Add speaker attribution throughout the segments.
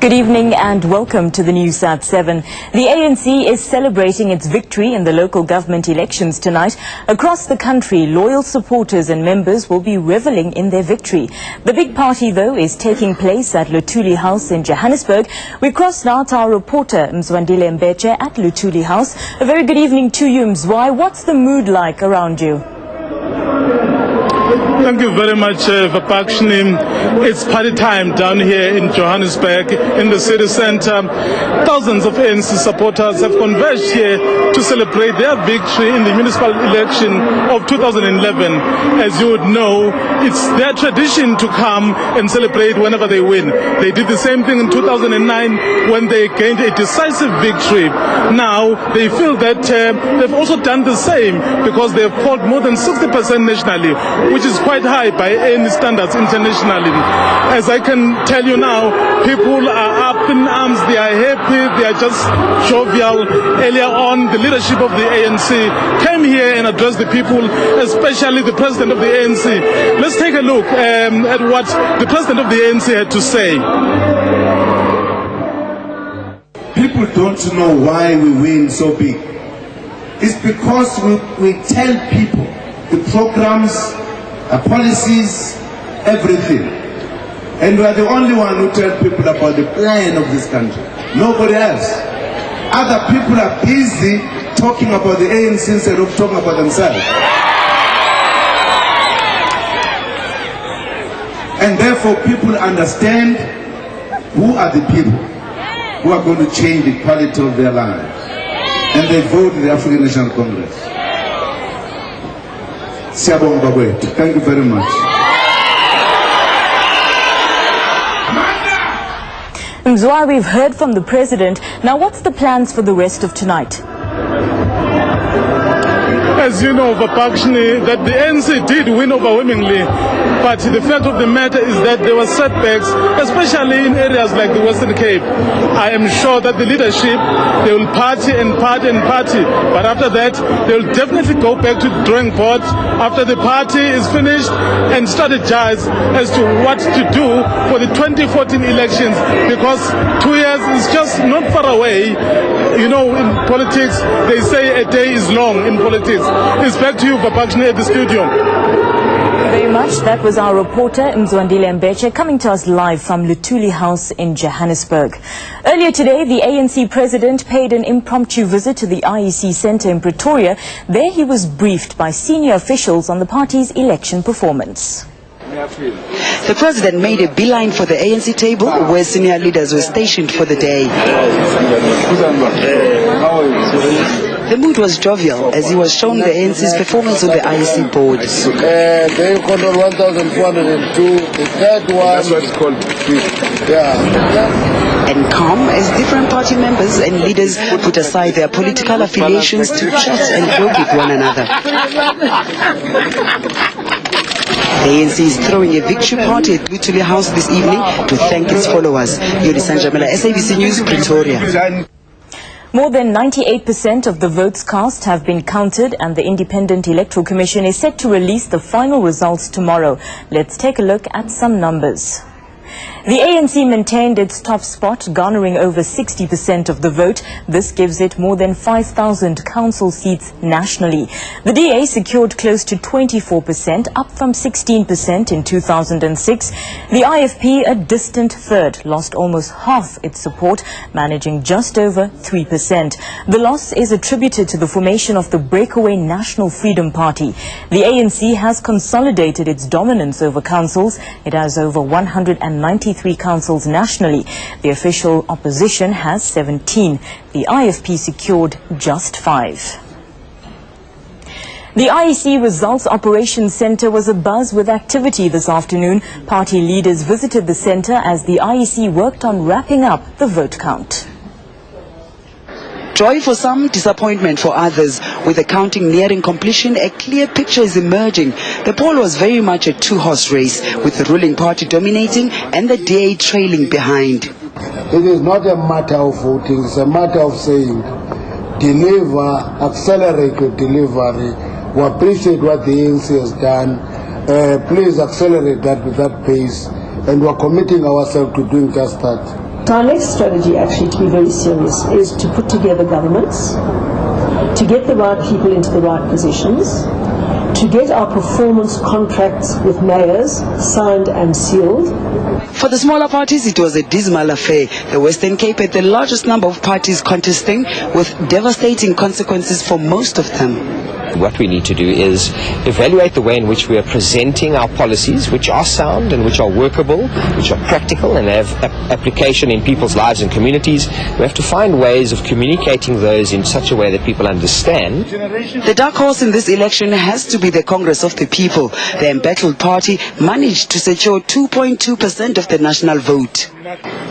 Speaker 1: Good evening and welcome to the news at 7. The ANC is celebrating its victory in the local government elections tonight. Across the country, loyal supporters and members will be reveling in their victory. The big party, though, is taking place at Luthuli House in Johannesburg. We cross now to our reporter, Mzwandile Mbeche, at Luthuli House. A very good evening to you, Mzwai. What's the mood like around you?
Speaker 2: Thank you very much, Vapakshini. It's party time down here in Johannesburg, in the city center. Thousands of ANC supporters have converged here to celebrate their victory in the municipal election of 2011. As you would know, it's their tradition to come and celebrate whenever they win. They did the same thing in 2009 when they gained a decisive victory. Now, they feel that they've also done the same because they've polled more than 60% nationally, which is quite high by any standards internationally. As I can tell you now, people are up in arms, they are happy, they are just jovial. Earlier on, the leadership of the ANC came here and addressed the people, especially the president of the ANC. Let's take a look at what the president of the ANC had to say.
Speaker 3: People don't know why we win so big. It's because we tell people the programs, policies, everything. And we are the only one who tell people about the plan of this country. Nobody else. Other people are busy talking about the ANC instead of talking about themselves. And therefore people understand who are the people who are going to change the quality of their lives. And they vote in the African National Congress. Thank you very much.
Speaker 1: Mzwa, we've heard from the president. Now, what's the plans for the rest of tonight?
Speaker 2: As you know, Vapakshini, that the ANC did win overwhelmingly, but the fact of the matter is that there were setbacks, especially in areas like the Western Cape. I am sure that the leadership, they will party and party and party, but after that, they will definitely go back to the drawing board after the party is finished and strategize as to what to do for the 2014 elections, because 2 years is just not far away. You know, in politics, they say a day is long in politics. It's back to you, Vapakshini, at the studio.
Speaker 1: Very much. That was our reporter, Mzwandile Mbeche, coming to us live from Luthuli House in Johannesburg. Earlier today, the ANC president paid an impromptu visit to the IEC Centre in Pretoria. There he was briefed by senior officials on the party's election performance.
Speaker 4: The president made a beeline for the ANC table where senior leaders were stationed for the day. The mood was jovial as he was shown the ANC's performance on the IEC board.
Speaker 5: They control 1,402, the third one. That's what it's called. Yeah.
Speaker 4: And calm as different party members and leaders put aside their political affiliations to chat and joke with one another. The ANC is throwing a victory party at Luthuli House this evening to thank its followers. Yuri Sanjamela, SABC News, Pretoria.
Speaker 1: More than 98% of the votes cast have been counted, and the Independent Electoral Commission is set to release the final results tomorrow. Let's take a look at some numbers. The ANC maintained its top spot, garnering over 60% of the vote. This gives it more than 5,000 council seats nationally. The DA secured close to 24%, up from 16% in 2006. The IFP, a distant third, lost almost half its support, managing just over 3%. The loss is attributed to the formation of the breakaway National Freedom Party. The ANC has consolidated its dominance over councils. It has over 193 councils nationally. The official opposition has 17. The IFP secured just 5. The IEC Results Operations Centre was abuzz with activity this afternoon. Party leaders visited the centre as the IEC worked on wrapping up the vote count.
Speaker 4: Joy for some, disappointment for others. With the counting nearing completion, a clear picture is emerging. The poll was very much a two-horse race, with the ruling party dominating and the DA trailing behind.
Speaker 5: It is not a matter of voting, it's a matter of saying, deliver, accelerate your delivery. We appreciate what the ANC has done. Please accelerate that with that pace. And we're committing ourselves to doing just that.
Speaker 6: So our next strategy, actually, to be very serious, is to put together governments, to get the right people into the right positions, to get our performance contracts with mayors signed and sealed.
Speaker 4: For the smaller parties, it was a dismal affair. The Western Cape had the largest number of parties contesting, with devastating consequences for most of them.
Speaker 7: What we need to do is evaluate the way in which we are presenting our policies, which are sound and which are workable, which are practical and have application in people's lives and communities. We have to find ways of communicating those in such a way that people understand.
Speaker 4: The dark horse in this election has to be the Congress of the People. The embattled party managed to secure 2.2% of the national vote.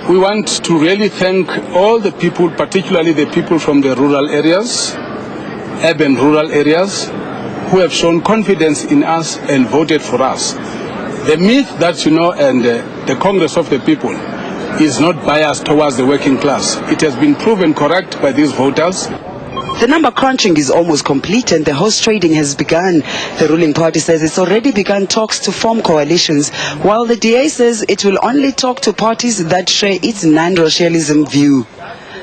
Speaker 8: We want to really thank all the people, particularly the people from the rural areas, urban rural areas, who have shown confidence in us and voted for us. The myth that, and the Congress of the People is not biased towards the working class. It has been proven correct by these voters.
Speaker 4: The number crunching is almost complete and the horse trading has begun. The ruling party says it's already begun talks to form coalitions, while the DA says it will only talk to parties that share its non-racialism view.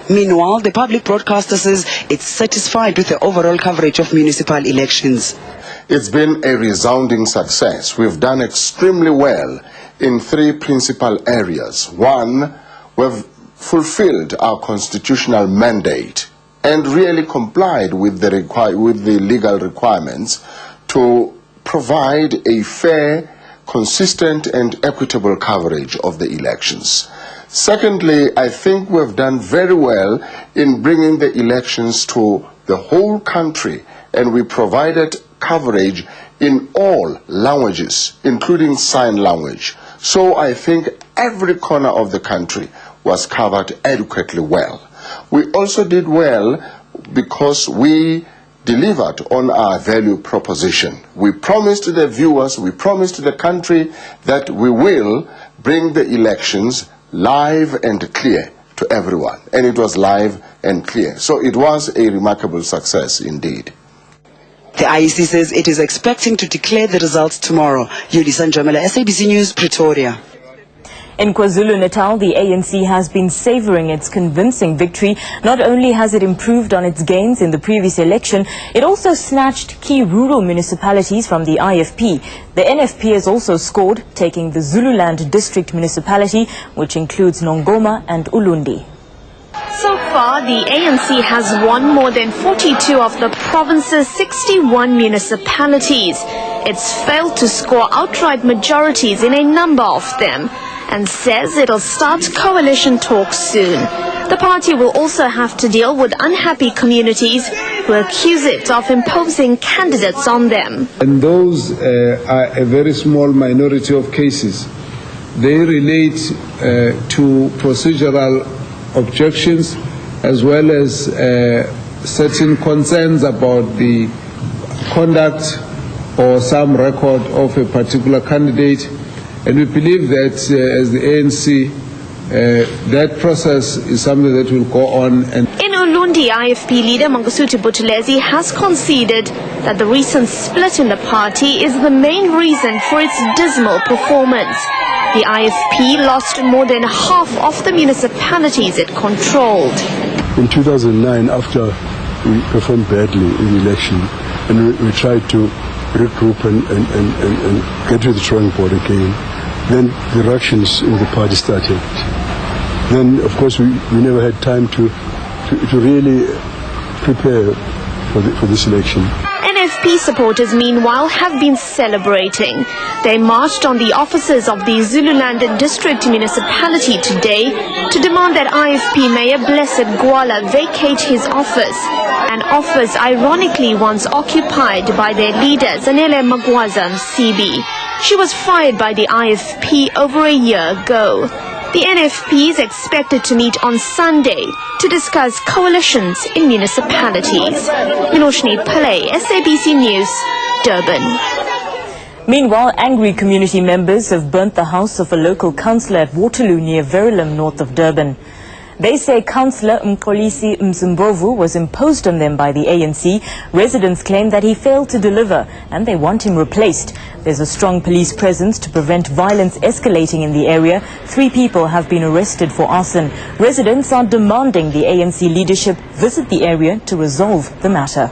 Speaker 4: Meanwhile, the public broadcaster says it's satisfied with the overall coverage of municipal elections.
Speaker 9: It's been a resounding success. We've done extremely well in three principal areas. One, we've fulfilled our constitutional mandate and really complied with the legal requirements to provide a fair, consistent and equitable coverage of the elections. Secondly, I think we've done very well in bringing the elections to the whole country, and we provided coverage in all languages, including sign language. So I think every corner of the country was covered adequately well. We also did well because we delivered on our value proposition. We promised to the viewers, we promised to the country that we will bring the elections live and clear to everyone, and it was live and clear. So it was a remarkable success indeed.
Speaker 4: The IEC says it is expecting to declare the results tomorrow. Yuli Sanjamela, SABC News, Pretoria.
Speaker 1: In KwaZulu-Natal, the ANC has been savouring its convincing victory. Not only has it improved on its gains in the previous election, it also snatched key rural municipalities from the IFP. The NFP has also scored, taking the Zululand district municipality, which includes Nongoma and Ulundi.
Speaker 10: So far, the ANC has won more than 42 of the province's 61 municipalities. It's failed to score outright majorities in a number of them, and says it'll start coalition talks soon. The party will also have to deal with unhappy communities who accuse it of imposing candidates on them.
Speaker 5: And those are a very small minority of cases. They relate to procedural objections as well as certain concerns about the conduct or some record of a particular candidate. And we believe that as the ANC, that process is something that will go on. And
Speaker 10: in Ulundi, IFP leader Mangosuthu Buthelezi has conceded that the recent split in the party is the main reason for its dismal performance. The IFP lost more than half of the municipalities it controlled.
Speaker 11: In 2009, after we performed badly in the election, and we tried to regroup and get to the drawing board again, then the ructions in the party started. Then, of course, we never had time to really prepare for this election.
Speaker 10: NFP supporters, meanwhile, have been celebrating. They marched on the offices of the Zululand district municipality today to demand that IFP Mayor Blessed Gwala vacate his office, an office ironically once occupied by their leader Zanele Magwaza Msibi. She was fired by the IFP over a year ago. The NFP is expected to meet on Sunday to discuss coalitions in municipalities. Minoshni Pillay, SABC News, Durban.
Speaker 1: Meanwhile, angry community members have burnt the house of a local councillor at Waterloo near Verulam, north of Durban. They say Councillor Mxolisi Mzimbovu was imposed on them by the ANC. Residents claim that he failed to deliver and they want him replaced. There's a strong police presence to prevent violence escalating in the area. 3 people have been arrested for arson. Residents are demanding the ANC leadership visit the area to resolve the matter.